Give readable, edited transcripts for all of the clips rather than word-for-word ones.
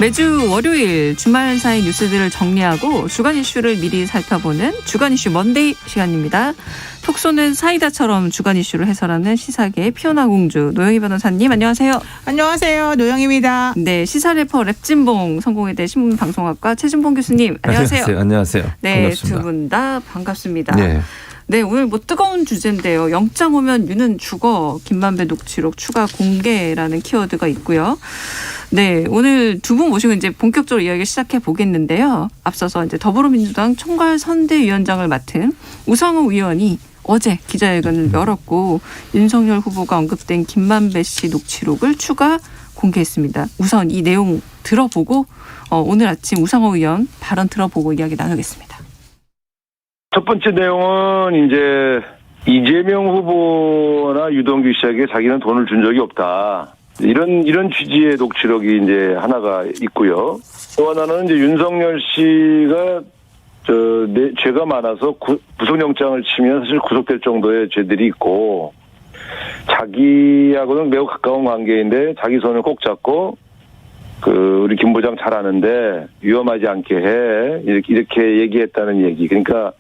매주 월요일 주말 사이 뉴스들을 정리하고 주간 이슈를 미리 살펴보는 주간 이슈 먼데이 시간입니다. 톡 쏘는 사이다처럼 주간 이슈를 해설하는 시사계의 피오나 공주 노영희 변호사님 안녕하세요. 안녕하세요. 노영희입니다. 네, 시사 래퍼 랩진봉 성공회대 신문방송학과 최진봉 교수님 안녕하세요. 안녕하세요. 네, 두 분 다 반갑습니다. 네. 네, 오늘 뜨거운 주제인데요. 영장 오면 유는 죽어 김만배 녹취록 추가 공개라는 키워드가 있고요. 네, 오늘 두 분 모시고 이제 본격적으로 이야기 시작해 보겠는데요. 앞서서 이제 더불어민주당 총괄선대위원장을 맡은 우상호 의원이 어제 기자회견을 열었고 윤석열 후보가 언급된 김만배 씨 녹취록을 추가 공개했습니다. 우선 이 내용 들어보고 오늘 아침 우상호 의원 발언 들어보고 이야기 나누겠습니다. 첫 번째 내용은 이제 이재명 후보나 유동규 씨에게 자기는 돈을 준 적이 없다. 이런 취지의 녹취록이 이제 하나가 있고요. 또 하나는 이제 윤석열 씨가 죄가 많아서 구속영장을 치면 사실 구속될 정도의 죄들이 있고 자기하고는 매우 가까운 관계인데 자기 손을 꼭 잡고 우리 김 부장 잘 아는데 위험하지 않게 해 이렇게 얘기했다는 얘기. 그러니까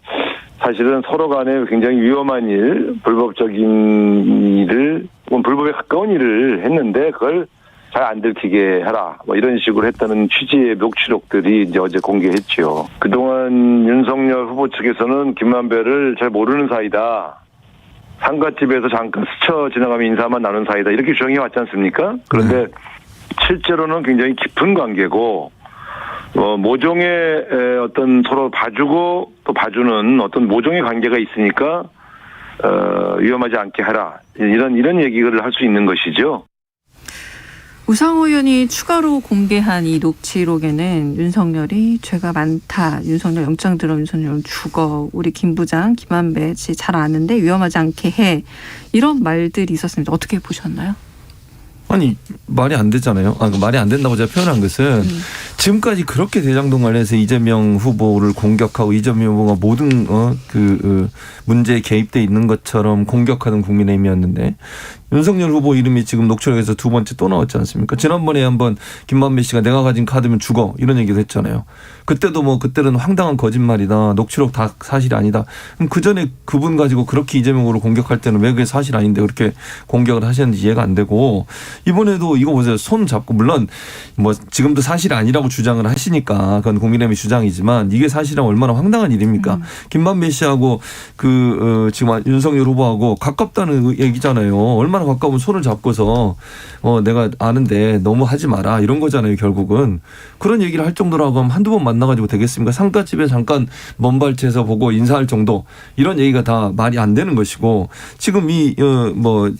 사실은 서로 간에 굉장히 위험한 일, 불법적인 일을 혹은 불법에 가까운 일을 했는데 그걸 잘 안 들키게 하라. 뭐 이런 식으로 했다는 취지의 녹취록들이 이제 어제 공개했죠. 그동안 윤석열 후보 측에서는 김만배를 잘 모르는 사이다. 상가집에서 잠깐 스쳐 지나가면 인사만 나눈 사이다. 이렇게 주장해 왔지 않습니까? 그런데 실제로는 굉장히 깊은 관계고 모종의 어떤 서로 봐주고 또 봐주는 어떤 모종의 관계가 있으니까 위험하지 않게 하라. 이런 얘기를 할 수 있는 것이죠. 우상호 의원이 추가로 공개한 이 녹취록에는 윤석열이 죄가 많다. 윤석열 영장 들어 윤석열 죽어. 우리 김 부장 김만배 씨 잘 아는데 위험하지 않게 해. 이런 말들이 있었습니다. 어떻게 보셨나요? 아니 말이 안 되잖아요. 말이 안 된다고 제가 표현한 것은 지금까지 그렇게 대장동 관련해서 이재명 후보를 공격하고 이재명 후보가 모든 문제에 개입돼 있는 것처럼 공격하는 국민의힘이었는데 윤석열 후보 이름이 지금 녹취록에서 두 번째 또 나왔지 않습니까? 지난번에 한번 김만배 씨가 내가 가진 카드면 죽어 이런 얘기도 했잖아요. 그때도 그때는 황당한 거짓말이다. 녹취록 다 사실이 아니다. 그럼 그 전에 그분 가지고 그렇게 이재명 후보를 공격할 때는 왜 그게 사실 아닌데 그렇게 공격을 하셨는지 이해가 안 되고 이번에도 이거 보세요. 손 잡고 물론 지금도 사실이 아니라고 주장을 하시니까 그건 국민의힘의 주장이지만 이게 사실은 얼마나 황당한 일입니까? 김만배 씨하고 지금 윤석열 후보하고 가깝다는 얘기잖아요. 얼마나 가까우면 손을 잡고서 내가 아는데 너무 하지 마라 이런 거잖아요. 결국은 그런 얘기를 할 정도라고 하면 한두 번 만나가지고 되겠습니까? 상가집에 잠깐 먼발치에서 보고 인사할 정도 이런 얘기가 다 말이 안 되는 것이고 지금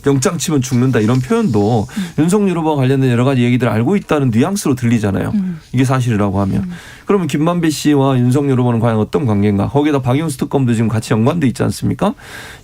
영장 치면 죽는다 이런 표현도 윤석열 후보와 관련된 여러 가지 얘기들을 알고 있다는 뉘앙스로 들리잖아요. 이게 사실이라고 하면. 그러면 김만배 씨와 윤석열 후보는 과연 어떤 관계인가? 거기다 박영수 특검도 지금 같이 연관돼 있지 않습니까?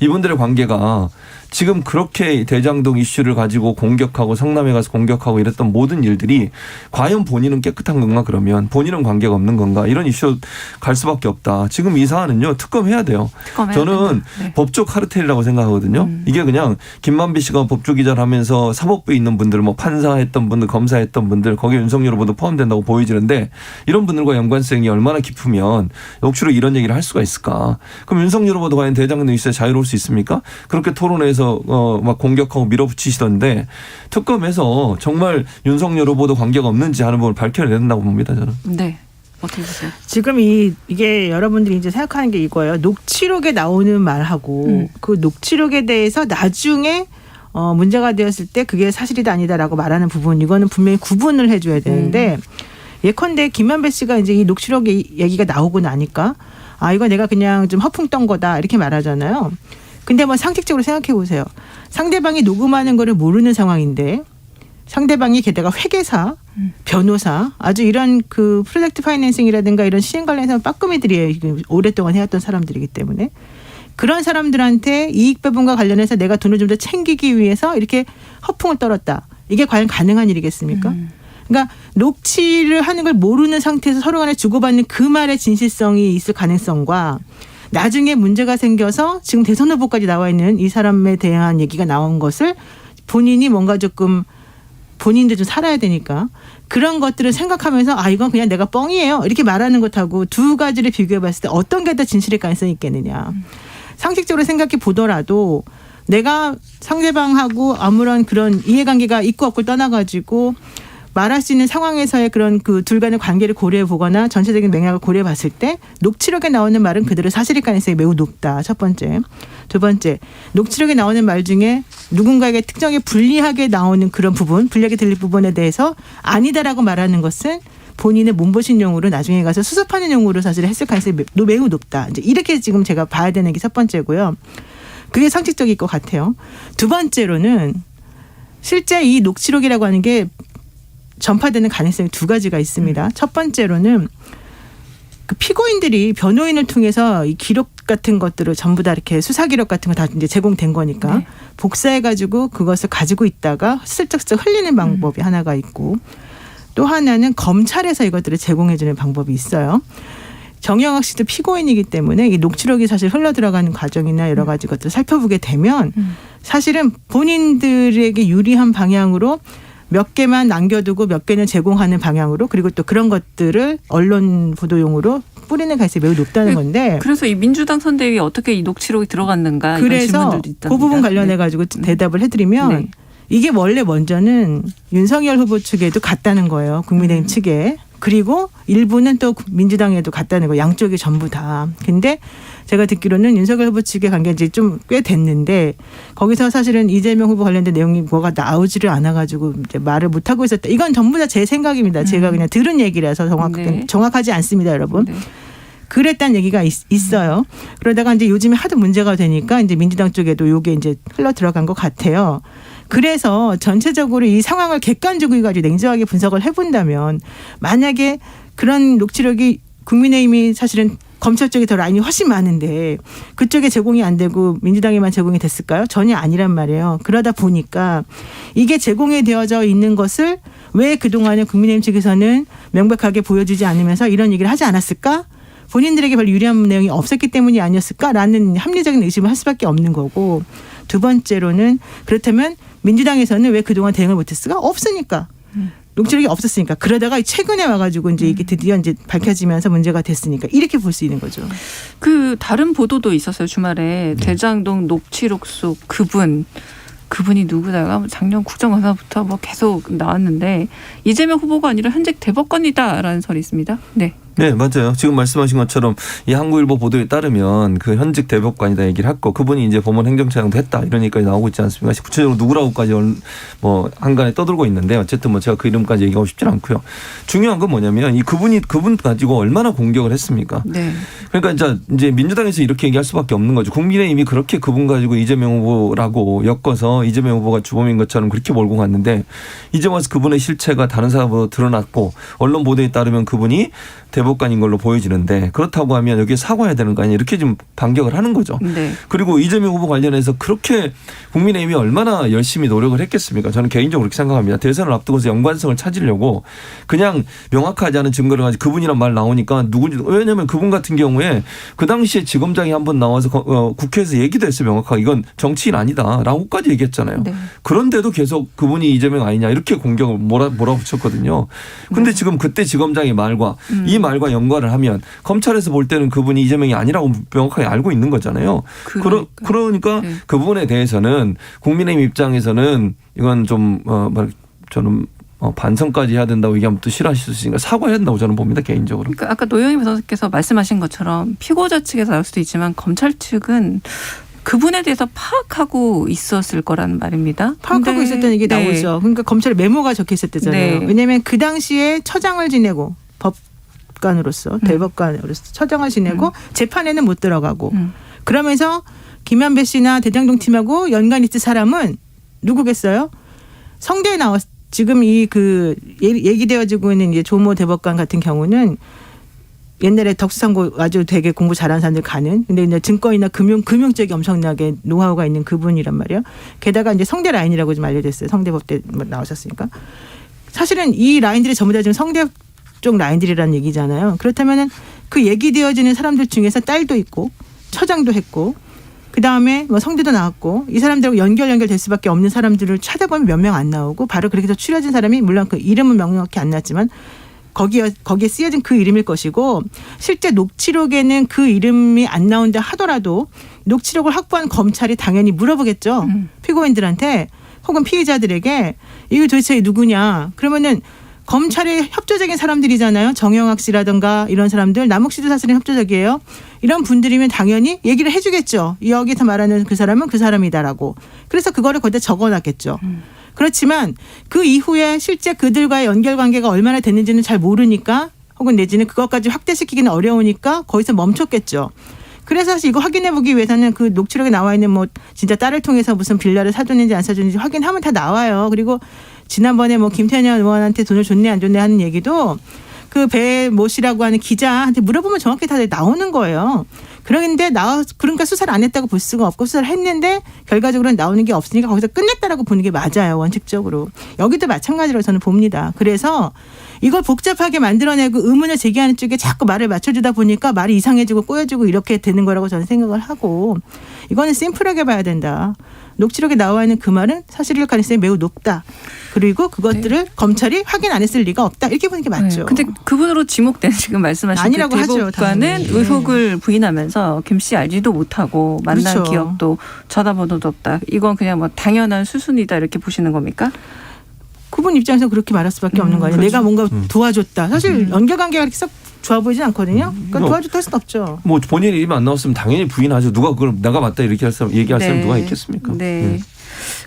이분들의 관계가 지금 그렇게 대장동 이슈를 가지고 공격하고 성남에 가서 공격하고 이랬던 모든 일들이 과연 본인은 깨끗한 건가 그러면 본인은 관계가 없는 건가 이런 이슈 갈 수밖에 없다. 지금 이 사안은요 특검해야 돼요. 저는 네. 법조 카르텔이라고 생각하거든요. 이게 그냥 김만배 씨가 법조 기자를 하면서 사법부에 있는 분들 판사했던 분들 검사했던 분들 거기에 윤석열 후보도 포함된다고 보여지는데 이런 분들과 연관성이 얼마나 깊으면 녹취록 이런 얘기를 할 수가 있을까. 그럼 윤석열 후보도 과연 대장동 이슈에 자유로울 수 있습니까? 그렇게 토론해서 막 공격하고 밀어붙이시던데 특검에서 정말 윤석열 후보도 관계가 없는지 하는 부분을 밝혀내야 된다고 봅니다. 저는. 네. 어떻게 보세요? 지금 이게 여러분들이 이제 생각하는 게 이거예요. 녹취록에 나오는 말하고 그 녹취록에 대해서 나중에 문제가 되었을 때 그게 사실이다 아니다라고 말하는 부분 이거는 분명히 구분을 해줘야 되는데 예컨대 김만배 씨가 이제 이 녹취록에 얘기가 나오고 나니까 이거 내가 그냥 좀 허풍 떤 거다 이렇게 말하잖아요. 근데 상식적으로 생각해 보세요. 상대방이 녹음하는 거를 모르는 상황인데 상대방이 게다가 회계사, 변호사 아주 이런 프로젝트 파이낸싱이라든가 이런 시행 관련해서 빠끔이들이에요. 오랫동안 해왔던 사람들이기 때문에 그런 사람들한테 이익 배분과 관련해서 내가 돈을 좀 더 챙기기 위해서 이렇게 허풍을 떨었다. 이게 과연 가능한 일이겠습니까? 그러니까 녹취를 하는 걸 모르는 상태에서 서로 간에 주고받는 그 말의 진실성이 있을 가능성과 나중에 문제가 생겨서 지금 대선 후보까지 나와 있는 이 사람에 대한 얘기가 나온 것을 본인이 뭔가 조금 본인도 좀 살아야 되니까 그런 것들을 생각하면서 아 이건 그냥 내가 뻥이에요 이렇게 말하는 것하고 두 가지를 비교해 봤을 때 어떤 게 더 진실일 가능성이 있겠느냐. 상식적으로 생각해 보더라도 내가 상대방하고 아무런 그런 이해관계가 있고 없고 떠나가지고 말할 수 있는 상황에서의 그런 그 둘 간의 관계를 고려해 보거나 전체적인 맥락을 고려해 봤을 때 녹취록에 나오는 말은 그대로 사실일 가능성이 매우 높다. 첫 번째. 두 번째. 녹취록에 나오는 말 중에 누군가에게 특정에 불리하게 나오는 그런 부분, 불리하게 들릴 부분에 대해서 아니다라고 말하는 것은 본인의 몸보신용으로 나중에 가서 수습하는 용으로 사실 했을 가능성이 매우 높다. 이제 이렇게 지금 제가 봐야 되는 게 첫 번째고요. 그게 상식적일 것 같아요. 두 번째로는 실제 이 녹취록이라고 하는 게 전파되는 가능성이 두 가지가 있습니다. 첫 번째로는 그 피고인들이 변호인을 통해서 이 기록 같은 것들을 전부 다 이렇게 수사 기록 같은 거 다 이제 제공된 거니까 네. 복사해가지고 그것을 가지고 있다가 슬쩍슬쩍 흘리는 방법이 하나가 있고 또 하나는 검찰에서 이것들을 제공해주는 방법이 있어요. 정영학 씨도 피고인이기 때문에 이 녹취록이 사실 흘러 들어가는 과정이나 여러 가지 것들을 살펴보게 되면 사실은 본인들에게 유리한 방향으로 몇 개만 남겨두고 몇 개는 제공하는 방향으로 그리고 또 그런 것들을 언론 보도용으로 뿌리는 가능성이 매우 높다는 건데 그래서 이 민주당 선대위에 어떻게 이 녹취록이 들어갔는가 이런 그래서 질문들도 있답니다. 그 부분 관련해 가지고 대답을 해드리면 네. 이게 원래 먼저는 윤석열 후보 측에도 갔다는 거예요. 국민의힘 측에. 그리고 일부는 또 민주당에도 갔다는 거예요. 양쪽이 전부 다. 근데 제가 듣기로는 윤석열 후보 측에 간 게 이제 좀 꽤 됐는데 거기서 사실은 이재명 후보 관련된 내용이 뭐가 나오지를 않아가지고 이제 말을 못하고 있었다. 이건 전부 다 제 생각입니다. 제가 그냥 들은 얘기라서 네. 정확하지 않습니다, 여러분. 네. 그랬다는 얘기가 있어요. 그러다가 이제 요즘에 하도 문제가 되니까 이제 민주당 쪽에도 요게 이제 흘러 들어간 것 같아요. 그래서 전체적으로 이 상황을 객관적으로 가지고 냉정하게 분석을 해본다면 만약에 그런 녹취록이 국민의힘이 사실은 검찰 쪽에 더 라인이 훨씬 많은데 그쪽에 제공이 안 되고 민주당에만 제공이 됐을까요? 전혀 아니란 말이에요. 그러다 보니까 이게 제공이 되어져 있는 것을 왜 그동안에 국민의힘 측에서는 명백하게 보여주지 않으면서 이런 얘기를 하지 않았을까? 본인들에게 별로 유리한 내용이 없었기 때문이 아니었을까라는 합리적인 의심을 할 수밖에 없는 거고 두 번째로는 그렇다면 민주당에서는 왜 그동안 대응을 못했을까? 없으니까. 녹취록이 없었으니까. 그러다가 최근에 와가지고 이제 이게 드디어 이제 밝혀지면서 문제가 됐으니까 이렇게 볼 수 있는 거죠. 그 다른 보도도 있었어요. 주말에 대장동 녹취록 속 그분이 누구다가 작년 국정감사부터 뭐 계속 나왔는데 이재명 후보가 아니라 현직 대법관이다라는 설이 있습니다. 네. 네, 맞아요. 지금 말씀하신 것처럼 이 한국일보 보도에 따르면 그 현직 대법관이다 얘기를 했고 그분이 이제 법원 행정처장도 했다 이런 얘기까지 나오고 있지 않습니까? 구체적으로 누구라고까지 뭐 한간에 떠들고 있는데 어쨌든 뭐 제가 그 이름까지 얘기하고 싶진 않고요. 중요한 건 뭐냐면 그분 가지고 얼마나 공격을 했습니까? 네. 그러니까 이제 민주당에서 이렇게 얘기할 수밖에 없는 거죠. 국민의힘이 그렇게 그분 가지고 이재명 후보라고 엮어서 이재명 후보가 주범인 것처럼 그렇게 몰고 갔는데 이제 와서 그분의 실체가 다른 사람으로 드러났고 언론 보도에 따르면 그분이 대법관인 걸로 보여지는데 그렇다고 하면 여기에 사과해야 되는 거 아니냐 이렇게 지금 반격을 하는 거죠. 네. 그리고 이재명 후보 관련해서 그렇게 국민의힘이 얼마나 열심히 노력을 했겠습니까? 저는 개인적으로 그렇게 생각합니다. 대선을 앞두고서 연관성을 찾으려고 그냥 명확하지 않은 증거를 가지고 그분이란 말 나오니까 누군지 왜냐하면 그분 같은 경우에 그 당시에 지검장이 한번 나와서 국회에서 얘기도 했어요. 명확하게 이건 정치인 아니다라고까지 얘기했잖아요. 네. 그런데도 계속 그분이 이재명 아니냐 이렇게 공격을 몰아붙였거든요. 근데 지금 그때 지검장의 말과 이 말과 연관을 하면 검찰에서 볼 때는 그분이 이재명이 아니라고 명확하게 알고 있는 거잖아요. 그러니까 네. 그 부분에 대해서는 국민의힘 입장에서는 이건 좀 저는 반성까지 해야 된다고 얘기하면 또 싫어하실 수 있으니까 사과해야 된다고 저는 봅니다. 개인적으로. 그러니까 아까 노영희 변호사께서 말씀하신 것처럼 피고자 측에서 나올 수도 있지만 검찰 측은 그분에 대해서 파악하고 있었을 거라는 말입니다. 파악하고 있었다는 얘기 네. 나오죠. 그러니까 검찰에 메모가 적혀 있었대잖아요. 네. 왜냐하면 그 당시에 처장을 지내고 법관으로서 대법관으로서 처장을 지내고 재판에는 못 들어가고 그러면서 김한배 씨나 대장동 팀하고 연관 있을 사람은 누구겠어요? 성대에 나왔 지금 이 그 얘기되어지고 있는 이제 조모 대법관 같은 경우는 옛날에 덕수상고 아주 되게 공부 잘하는 사람들 가는 근데 이제 증권이나 금융 쪽에 엄청나게 노하우가 있는 그분이란 말이에요. 게다가 이제 성대 라인이라고 좀 알려졌어요. 성대법대 나오셨으니까. 사실은 이 라인들이 전부 다 지금 성대 쪽 라인들이라는 얘기잖아요. 그렇다면은 그 얘기되어지는 사람들 중에서 딸도 있고 처장도 했고 그다음에 뭐 성대도 나왔고 이 사람들하고 연결될 수밖에 없는 사람들을 찾아보면 몇 명 안 나오고 바로 그렇게 해서 추려진 사람이 물론 그 이름은 명확히 안 났지만 거기에 쓰여진 그 이름일 것이고 실제 녹취록에는 그 이름이 안 나온다 하더라도 녹취록을 확보한 검찰이 당연히 물어보겠죠. 피고인들한테 혹은 피의자들에게 이거 도대체 누구냐. 그러면은 검찰의 협조적인 사람들이잖아요. 정영학 씨라든가 이런 사람들. 남욱 씨도 사실은 협조적이에요. 이런 분들이면 당연히 얘기를 해주겠죠. 여기서 말하는 그 사람은 그 사람이다라고. 그래서 그거를 거기다 적어놨겠죠. 그렇지만 그 이후에 실제 그들과의 연결관계가 얼마나 됐는지는 잘 모르니까 혹은 내지는 그것까지 확대시키기는 어려우니까 거기서 멈췄겠죠. 그래서 사실 이거 확인해보기 위해서는 그 녹취록에 나와 있는 뭐 진짜 딸을 통해서 무슨 빌라를 사줬는지 안 사줬는지 확인하면 다 나와요. 그리고 지난번에 뭐 김태년 의원한테 돈을 줬네 안 줬네 하는 얘기도 그 배모 씨라고 하는 기자한테 물어보면 정확히 다 나오는 거예요. 그런데 그러니까 수사를 안 했다고 볼 수가 없고 수사를 했는데 결과적으로는 나오는 게 없으니까 거기서 끝냈다라고 보는 게 맞아요. 원칙적으로. 여기도 마찬가지로 저는 봅니다. 그래서 이걸 복잡하게 만들어내고 의문을 제기하는 쪽에 자꾸 말을 맞춰주다 보니까 말이 이상해지고 꼬여지고 이렇게 되는 거라고 저는 생각을 하고 이거는 심플하게 봐야 된다. 녹취록에 나와 있는 그 말은 사실일 가능성이 매우 높다. 그리고 그것들을 검찰이 확인 안 했을 리가 없다. 이렇게 보는 게 맞죠. 근데 그분으로 지목된 지금 말씀하신 아니라고 그 하죠, 대법관은 당연히. 의혹을 부인하면서 김 씨 알지도 못하고 만난 그렇죠. 기억도 전화번호도 없다. 이건 그냥 뭐 당연한 수순이다 이렇게 보시는 겁니까? 그분 입장에서 그렇게 말할 수밖에 없는 거예요. 내가 뭔가 도와줬다. 사실 연결관계가 그렇게 썩 좋아 보이진 않거든요. 그러니까 도와줬다 할 수는 없죠. 뭐 본인 이름 안 나왔으면 당연히 부인하죠. 누가 그걸 내가 맞다 이렇게 얘기할 사람 누가 있겠습니까? 네.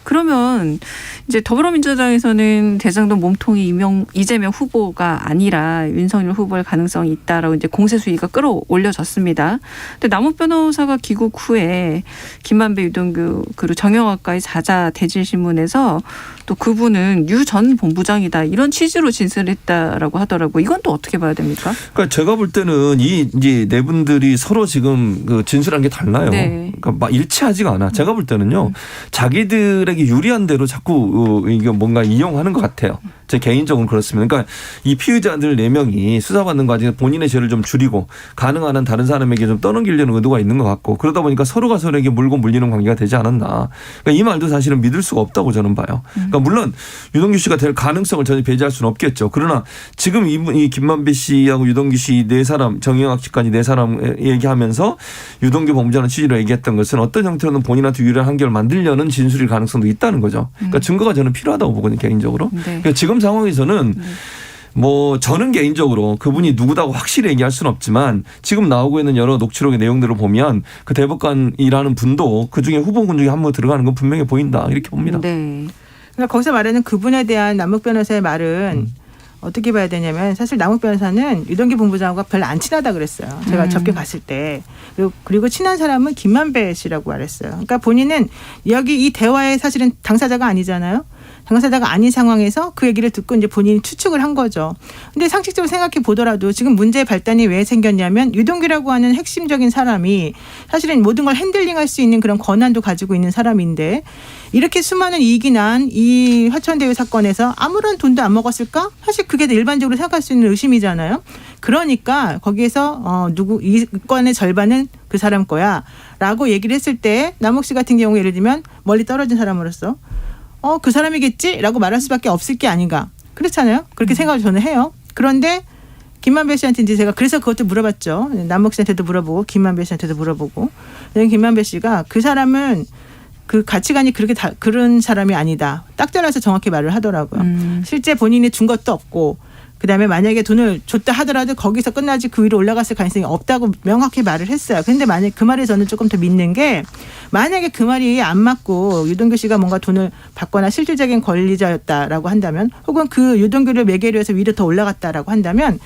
그러면 이제 더불어민주당에서는 대장동 몸통이 이재명 후보가 아니라 윤석열 후보일 가능성이 있다라고 이제 공세 수위가 끌어올려졌습니다. 근데 남욱 변호사가 귀국 후에 김만배, 유동규 그리고 정영학과의 사자 대질 신문에서 또 그분은 유 전 본부장이다 이런 취지로 진술했다라고 하더라고요. 이건 또 어떻게 봐야 됩니까? 그러니까 제가 볼 때는 이제 네 분들이 서로 지금 그 진술한 게 달라요. 네. 그러니까 막 일치하지가 않아. 제가 볼 때는요. 자기들에게 유리한 대로 자꾸 이게 뭔가 이용하는 것 같아요. 제 개인적으로 그렇습니다. 그러니까 이 피의자들 4명이 수사받는 과정에 본인의 죄를 좀 줄이고 가능한 한 다른 사람에게 좀 떠넘기려는 의도가 있는 것 같고 그러다 보니까 서로가 서로에게 물고 물리는 관계가 되지 않았나. 그러니까 이 말도 사실은 믿을 수가 없다고 저는 봐요. 그러니까 물론 유동규 씨가 될 가능성을 전혀 배제할 수는 없겠죠. 그러나 지금 이 김만배 씨하고 유동규 씨 4사람 정영학 씨까지 4사람 얘기하면서 유동규 본부장은 취지로 얘기했던 것은 어떤 형태로는 본인한테 유리한 한결을 만들려는 진술일 가능성도 있다는 거죠. 그러니까 증거가 저는 필요하다고 보거든요. 개인적으로. 네. 그러니까 지금 상황에서는 뭐 저는 개인적으로 그분이 누구다고 확실히 얘기할 수는 없지만 지금 나오고 있는 여러 녹취록의 내용들을 보면 그 대법관이라는 분도 그중에 후보군 중에 한 분 들어가는 건 분명히 보인다 이렇게 봅니다. 네. 그러니까 거기서 말하는 그분에 대한 남욱 변호사의 말은 어떻게 봐야 되냐면 사실 남욱 변호사는 유동규 본부장과 별로 안 친하다 그랬어요. 제가 접견 갔을 때. 그리고 친한 사람은 김만배 씨라고 말했어요. 그러니까 본인은 여기 이 대화의 사실은 당사자가 아니잖아요. 당사자가 아닌 상황에서 그 얘기를 듣고 이제 본인이 추측을 한 거죠. 근데 상식적으로 생각해 보더라도 지금 문제의 발단이 왜 생겼냐면 유동규라고 하는 핵심적인 사람이 사실은 모든 걸 핸들링할 수 있는 그런 권한도 가지고 있는 사람인데 이렇게 수많은 이익이 난 이 화천대유 사건에서 아무런 돈도 안 먹었을까? 사실 그게 일반적으로 생각할 수 있는 의심이잖아요. 그러니까 거기에서 이 건의 절반은 그 사람 거야라고 얘기를 했을 때 남욱 씨 같은 경우 예를 들면 멀리 떨어진 사람으로서 그 사람이겠지라고 말할 수밖에 없을 게 아닌가. 그렇잖아요. 그렇게 생각을 저는 해요. 그런데 김만배 씨한테 이제 제가 그래서 그것도 물어봤죠. 남욱 씨한테도 물어보고 김만배 씨한테도 물어보고. 김만배 씨가 그 사람은 그 가치관이 그런 사람이 아니다. 딱 잘라서 정확히 말을 하더라고요. 실제 본인이 준 것도 없고 그다음에 만약에 돈을 줬다 하더라도 거기서 끝나지 그 위로 올라갔을 가능성이 없다고 명확히 말을 했어요. 그런데 만약 그 말에 저는 조금 더 믿는 게 만약에 그 말이 안 맞고 유동규 씨가 뭔가 돈을 받거나 실질적인 권리자였다라고 한다면 혹은 그 유동규를 매개로 해서 위로 더 올라갔다라고 한다면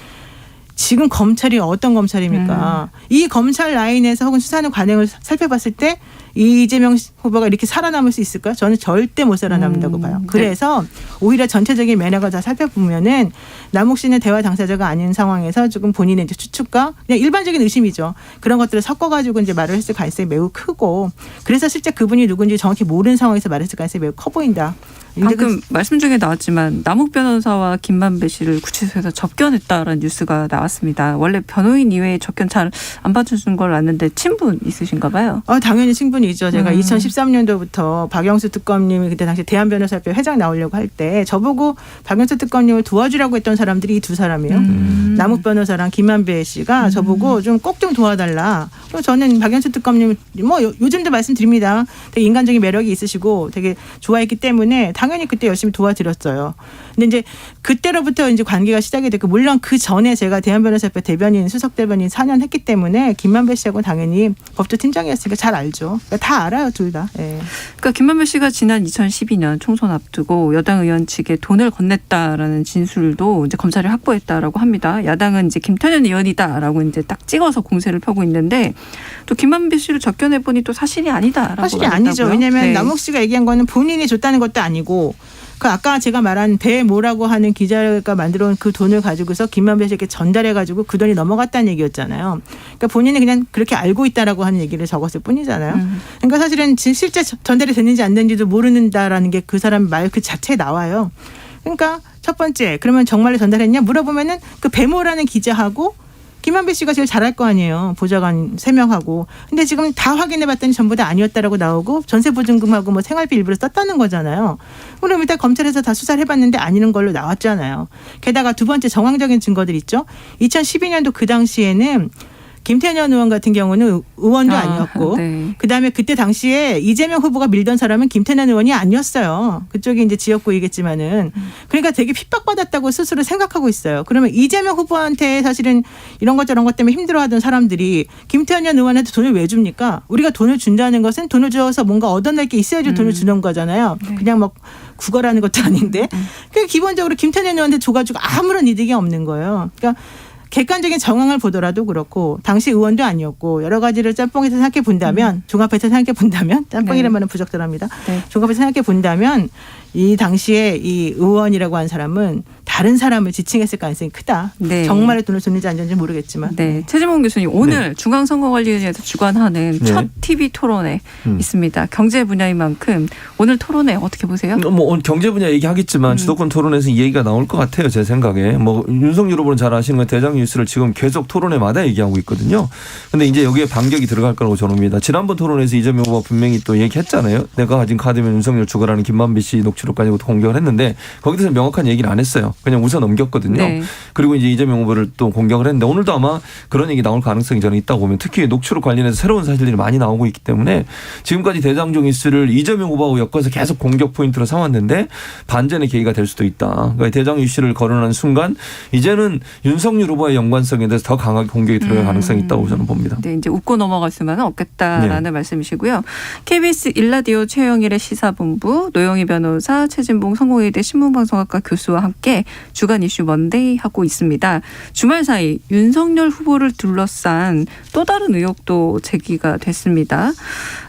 지금 검찰이 어떤 검찰입니까? 이 검찰 라인에서 혹은 수사하는 관행을 살펴봤을 때 이재명 후보가 이렇게 살아남을 수 있을까? 저는 절대 못 살아남는다고 봐요. 그래서 오히려 전체적인 매너가 다 살펴보면은 남욱 씨는 대화 당사자가 아닌 상황에서 조금 본인의 이제 추측과 그냥 일반적인 의심이죠. 그런 것들을 섞어가지고 이제 말을 했을 가능성이 매우 크고 그래서 실제 그분이 누군지 정확히 모르는 상황에서 말했을 가능성이 매우 커 보인다. 방금 말씀 중에 나왔지만 남욱 변호사와 김만배 씨를 구치소에서 접견했다라는 뉴스가 나왔습니다. 원래 변호인 이외에 접견 잘 안 받쳐주는 걸 아는데 친분 있으신가 봐요. 당연히 친분이죠. 제가 2013년도부터 박영수 특검님이 그때 당시 대한변호사협회 회장 나오려고 할 때 저보고 박영수 특검님을 도와주라고 했던 사람들이 이 두 사람이에요. 남욱 변호사랑 김만배 씨가 저보고 좀 꼭 좀 도와달라. 그리고 저는 박영수 특검님 뭐 요즘도 말씀드립니다. 되게 인간적인 매력이 있으시고 되게 좋아했기 때문에 당연히 그때 열심히 도와드렸어요. 근데 이제 그때로부터 이제 관계가 시작이 됐고 물론 그 전에 제가 대한변호사협회 대변인 수석 대변인 4년 했기 때문에 김만배 씨하고 당연히 법조 팀장이었으니까 잘 알죠. 그러니까 다 알아요, 둘 다. 예. 그러니까 김만배 씨가 지난 2012년 총선 앞두고 여당 의원 측에 돈을 건넸다라는 진술도 이제 검찰이 확보했다라고 합니다. 야당은 이제 김태년 의원이다라고 이제 딱 찍어서 공세를 펴고 있는데 또 김만배 씨를 접견해 보니 또 사실이 아니다라고 사실이 말했다고요? 아니죠. 왜냐하면 네. 남욱 씨가 얘기한 거는 본인이 줬다는 것도 아니고 그 아까 제가 말한 배모라고 하는 기자가 만들어온 그 돈을 가지고서 김만배 씨에게 전달해가지고 그 돈이 넘어갔다는 얘기였잖아요. 그러니까 본인이 그냥 그렇게 알고 있다라고 하는 얘기를 적었을 뿐이잖아요. 그러니까 사실은 실제 전달이 됐는지 안 됐는지도 모르는다라는 게 그 사람 말 그 자체에 나와요. 그러니까 첫 번째 그러면 정말로 전달했냐 물어보면은 그 배모라는 기자하고 김만배 씨가 제일 잘할 거 아니에요. 보좌관 3명하고. 근데 지금 다 확인해봤더니 전부 다 아니었다라고 나오고 전세보증금하고 뭐 생활비 일부러 썼다는 거잖아요. 그럼 일단 검찰에서 다 수사를 해봤는데 아니는 걸로 나왔잖아요. 게다가 두 번째 정황적인 증거들 있죠. 2012년도 그 당시에는 김태년 의원 같은 경우는 의원도 아니었고 네. 그다음에 그때 당시에 이재명 후보가 밀던 사람은 김태년 의원이 아니었어요. 그쪽이 이제 지역구이겠지만은 그러니까 되게 핍박받았다고 스스로 생각하고 있어요. 그러면 이재명 후보한테 사실은 이런 것 저런 것 때문에 힘들어하던 사람들이 김태년 의원한테 돈을 왜 줍니까? 우리가 돈을 준다는 것은 돈을 줘서 뭔가 얻어낼 게 있어야지 돈을 주는 거잖아요. 네. 그냥 막 구걸하는 것도 아닌데 그 기본적으로 김태년 의원한테 줘가지고 아무런 이득이 없는 거예요. 그러니까 객관적인 정황을 보더라도 그렇고 당시 의원도 아니었고 여러 가지를 짬뽕에서 생각해 본다면 종합해서 생각해 본다면 짬뽕이라는 말은 부적절합니다. 네. 종합해서 생각해 본다면 이 당시에 이 의원이라고 한 사람은 다른 사람을 지칭했을 가능성이 크다. 네. 정말로 돈을 줬는지 안 줬는지 모르겠지만. 네, 최진봉 교수님 오늘 중앙선거관리위원회에서 주관하는 네. 첫 TV 토론회 있습니다. 경제 분야인 만큼 오늘 토론회 어떻게 보세요? 뭐 경제 분야 얘기하겠지만 주도권 토론에서 이 얘기가 나올 것 같아요. 제 생각에. 뭐 윤석열 후보는 잘 아시는 건 대장 뉴스를 지금 계속 토론회마다 얘기하고 있거든요. 근데 이제 여기에 반격이 들어갈 거라고 저는 봅니다. 지난번 토론에서 이재명 후보가 분명히 또 얘기했잖아요. 내가 가진 카드면 윤석열 죽어라는 김만배 씨 녹취록 가지고 공격을 했는데 거기에 대해서 명확한 얘기를 안 했어요. 그냥 웃어 넘겼거든요. 네. 그리고 이제 이재명 후보를 또 공격을 했는데 오늘도 아마 그런 얘기 나올 가능성이 저는 있다고 보면 특히 녹취록 관련해서 새로운 사실들이 많이 나오고 있기 때문에 지금까지 대장동 이슈를 이재명 후보하고 엮어서 계속 공격 포인트로 삼았는데 반전의 계기가 될 수도 있다. 그러니까 대장 이슈를 거론하는 순간 이제는 윤석열 후보의 연관성에 대해서 더 강하게 공격이 들어갈 가능성이 있다고 저는 봅니다. 네, 이제 웃고 넘어갈 수만은 없겠다라는 네. 말씀이시고요. KBS 일라디오 최영일의 시사본부 노영희 변호사 최진봉 성공회대 신문방송학과 교수와 함께 주간 이슈 먼데이 하고 있습니다. 주말 사이 윤석열 후보를 둘러싼 또 다른 의혹도 제기가 됐습니다.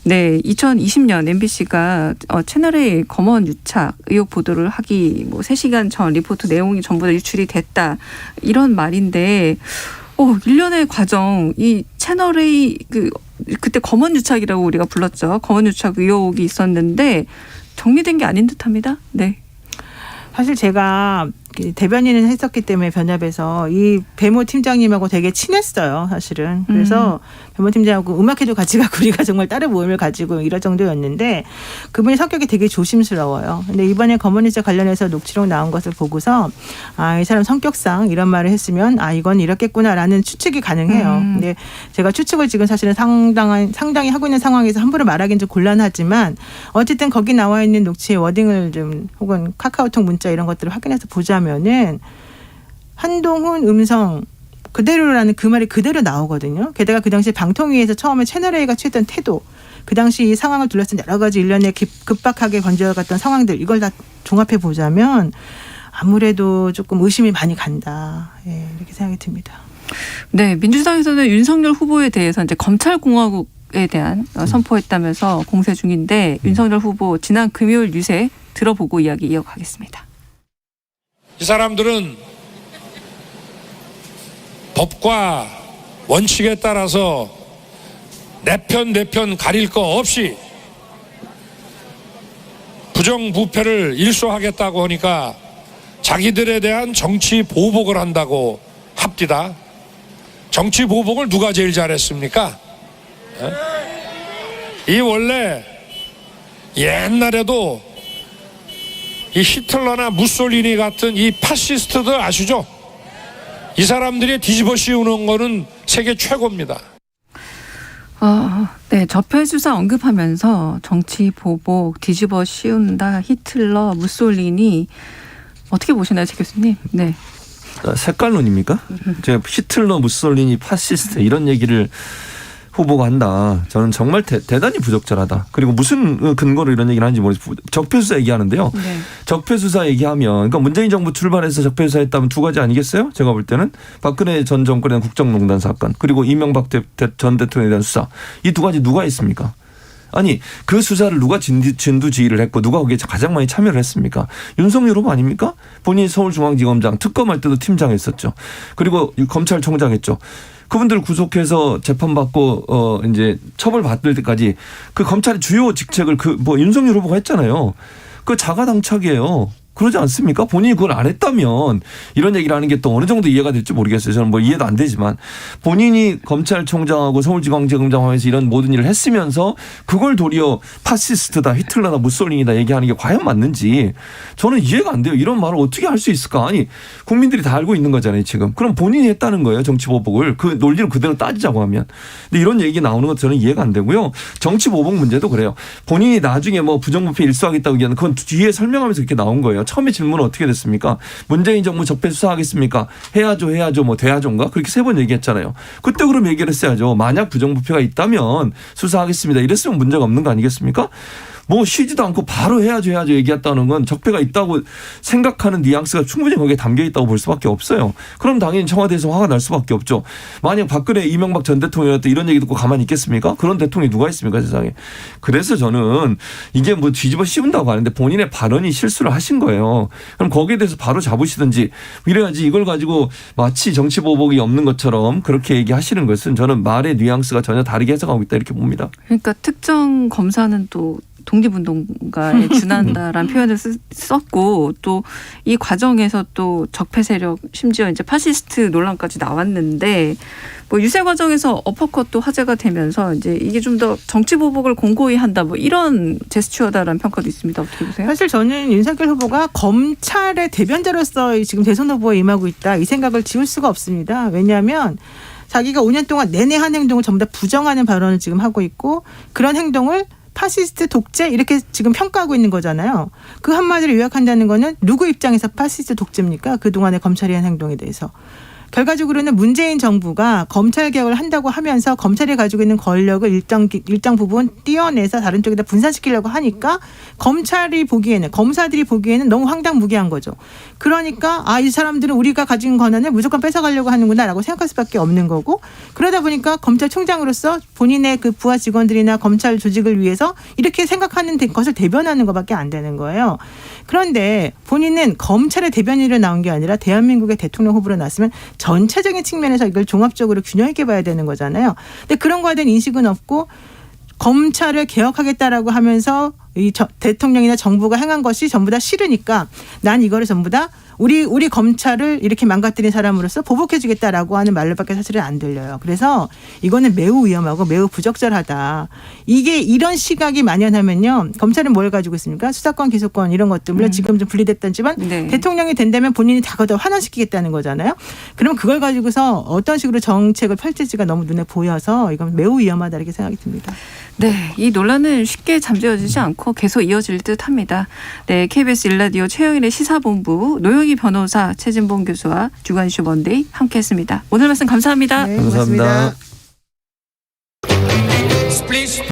네, 2020년 MBC가 채널A 검언 유착 의혹 보도를 하기 3시간 전 리포트 내용이 전부 다 유출이 됐다. 이런 말인데 1년의 과정 이 채널A 그때 검언 유착이라고 우리가 불렀죠. 검언 유착 의혹이 있었는데 정리된 게 아닌 듯합니다. 네. 사실 제가 대변인을 했었기 때문에 변협에서 이 배모 팀장님하고 되게 친했어요, 사실은. 그래서 배모 팀장하고 음악회도 같이 가고 우리가 정말 다른 모임을 가지고 이럴 정도였는데 그분이 성격이 되게 조심스러워요. 근데 이번에 검언유착 관련해서 녹취록 나온 것을 보고서 이 사람 성격상 이런 말을 했으면 이건 이렇겠구나라는 추측이 가능해요. 근데 제가 추측을 지금 사실은 상당히 하고 있는 상황에서 함부로 말하기는 좀 곤란하지만 어쨌든 거기 나와 있는 녹취의 워딩을 좀 혹은 카카오톡 문자 이런 것들을 확인해서 보자면은 한동훈 음성 그대로라는 그 말이 그대로 나오거든요. 게다가 그 당시 방통위에서 처음에 채널A가 취했던 태도, 그 당시 이 상황을 둘러싼 여러 가지 일련의 급박하게 번져갔던 상황들 이걸 다 종합해 보자면 아무래도 조금 의심이 많이 간다. 이렇게 생각이 듭니다. 네, 민주당에서는 윤석열 후보에 대해서 이제 검찰공화국에 대한 선포했다면서 공세 중인데 윤석열 후보 지난 금요일 유세 들어보고 이야기 이어가겠습니다. 이 사람들은 법과 원칙에 따라서 내 편 가릴 거 없이 부정부패를 일소하겠다고 하니까 자기들에 대한 정치 보복을 한다고 합디다. 정치 보복을 누가 제일 잘했습니까? 이 원래 옛날에도 이 히틀러나 무솔리니 같은 이 파시스트들 아시죠? 이 사람들이 뒤집어 씌우는 거는 세계 최고입니다. 네, 적폐 수사 언급하면서 정치 보복, 뒤집어 씌운다, 히틀러, 무솔리니 어떻게 보시나요, 제 교수님? 네. 색깔론입니까? 제가 히틀러, 무솔리니, 파시스트 이런 얘기를 후보가 한다. 저는 정말 대단히 부적절하다. 그리고 무슨 근거로 이런 얘기를 하는지 모르겠어요. 적폐수사 얘기하는데요. 네. 적폐수사 얘기하면 그러니까 문재인 정부 출발해서 적폐수사했다면 두 가지 아니겠어요? 제가 볼 때는 박근혜 전 정권에 대한 국정농단 사건 그리고 이명박 전 대통령에 대한 수사. 이 두 가지 누가 했습니까? 아니 그 수사를 누가 진두지휘를 했고 누가 거기에 가장 많이 참여를 했습니까? 윤석열 후보 아닙니까? 본인이 서울중앙지검장 특검할 때도 팀장 했었죠. 그리고 검찰총장 했죠. 그분들 구속해서 재판받고 이제 처벌받을 때까지 그 검찰의 주요 직책을 윤석열 후보가 했잖아요. 그 자가당착이에요. 그러지 않습니까? 본인이 그걸 안 했다면 이런 얘기를 하는 게 또 어느 정도 이해가 될지 모르겠어요. 저는 뭐 이해도 안 되지만 본인이 검찰총장하고 서울지검장 하면서 이런 모든 일을 했으면서 그걸 도리어 파시스트다, 히틀러다, 무솔리니다 얘기하는 게 과연 맞는지 저는 이해가 안 돼요. 이런 말을 어떻게 할 수 있을까? 아니 국민들이 다 알고 있는 거잖아요. 지금. 그럼 본인이 했다는 거예요. 정치보복을. 그 논리를 그대로 따지자고 하면. 근데 이런 얘기 나오는 것 저는 이해가 안 되고요. 정치보복 문제도 그래요. 본인이 나중에 뭐 부정부패 일소하겠다고 얘기하는 그건 뒤에 설명하면서 이렇게 나온 거예요. 처음에 질문은 어떻게 됐습니까? 문재인 정부 적폐 수사하겠습니까? 해야죠, 뭐 돼야죠인가? 그렇게 3번 얘기했잖아요. 그때 그럼 얘기를 했어야죠. 만약 부정부패가 있다면 수사하겠습니다. 이랬으면 문제가 없는 거 아니겠습니까? 뭐 쉬지도 않고 바로 해야죠 얘기했다는 건 적폐가 있다고 생각하는 뉘앙스가 충분히 거기에 담겨 있다고 볼 수밖에 없어요. 그럼 당연히 청와대에서 화가 날 수밖에 없죠. 만약 박근혜 이명박 전 대통령이었다 이런 얘기 듣고 가만히 있겠습니까? 그런 대통령이 누가 있습니까 세상에. 그래서 저는 이게 뭐 뒤집어 씌운다고 하는데 본인의 발언이 실수를 하신 거예요. 그럼 거기에 대해서 바로 잡으시든지 이래야지 이걸 가지고 마치 정치보복이 없는 것처럼 그렇게 얘기하시는 것은 저는 말의 뉘앙스가 전혀 다르게 해석하고 있다 이렇게 봅니다. 그러니까 특정 검사는 또 독립운동가에 준한다라는 표현을 썼고 또 이 과정에서 또 적폐 세력 심지어 이제 파시스트 논란까지 나왔는데 뭐 유세 과정에서 어퍼컷도 화제가 되면서 이제 이게 좀 더 정치 보복을 공고히 한다 뭐 이런 제스처다라는 평가도 있습니다. 어떻게 보세요? 사실 저는 윤석열 후보가 검찰의 대변자로서 지금 대선 후보에 임하고 있다 이 생각을 지울 수가 없습니다. 왜냐하면 자기가 5년 동안 내내 한 행동을 전부 다 부정하는 발언을 지금 하고 있고 그런 행동을 파시스트 독재 이렇게 지금 평가하고 있는 거잖아요. 그 한마디를 요약한다는 거는 누구 입장에서 파시스트 독재입니까? 그동안의 검찰이 한 행동에 대해서. 결과적으로는 문재인 정부가 검찰 개혁을 한다고 하면서 검찰이 가지고 있는 권력을 일정 부분 떼어내서 다른 쪽에다 분산시키려고 하니까 검찰이 보기에는 검사들이 보기에는 너무 황당무계한 거죠. 그러니까 이 사람들은 우리가 가진 권한을 무조건 뺏어가려고 하는구나라고 생각할 수밖에 없는 거고 그러다 보니까 검찰총장으로서 본인의 그 부하 직원들이나 검찰 조직을 위해서 이렇게 생각하는 것을 대변하는 것밖에 안 되는 거예요. 그런데 본인은 검찰의 대변인으로 나온 게 아니라 대한민국의 대통령 후보로 나왔으면 전체적인 측면에서 이걸 종합적으로 균형 있게 봐야 되는 거잖아요. 근데 그런 거에 대한 인식은 없고 검찰을 개혁하겠다라고 하면서 이 대통령이나 정부가 행한 것이 전부 다 싫으니까 난 이거를 전부 다 우리 검찰을 이렇게 망가뜨린 사람으로서 보복해주겠다라고 하는 말로밖에 사실은 안 들려요. 그래서 이거는 매우 위험하고 매우 부적절하다. 이게 이런 시각이 만연하면요. 검찰은 뭘 가지고 있습니까? 수사권, 기소권 이런 것들. 물론 지금 좀 분리됐다지만 네. 대통령이 된다면 본인이 다 환원시키겠다는 거잖아요. 그럼 그걸 가지고서 어떤 식으로 정책을 펼칠지가 너무 눈에 보여서 이건 매우 위험하다 이렇게 생각이 듭니다. 네, 이 논란은 쉽게 잠재워지지 않고 계속 이어질 듯합니다. 네, KBS 1라디오 최영일의 시사본부 노영희 변호사 최진봉 교수와 주간 이슈 먼데이 함께했습니다. 오늘 말씀 감사합니다. 네, 감사합니다. 고맙습니다.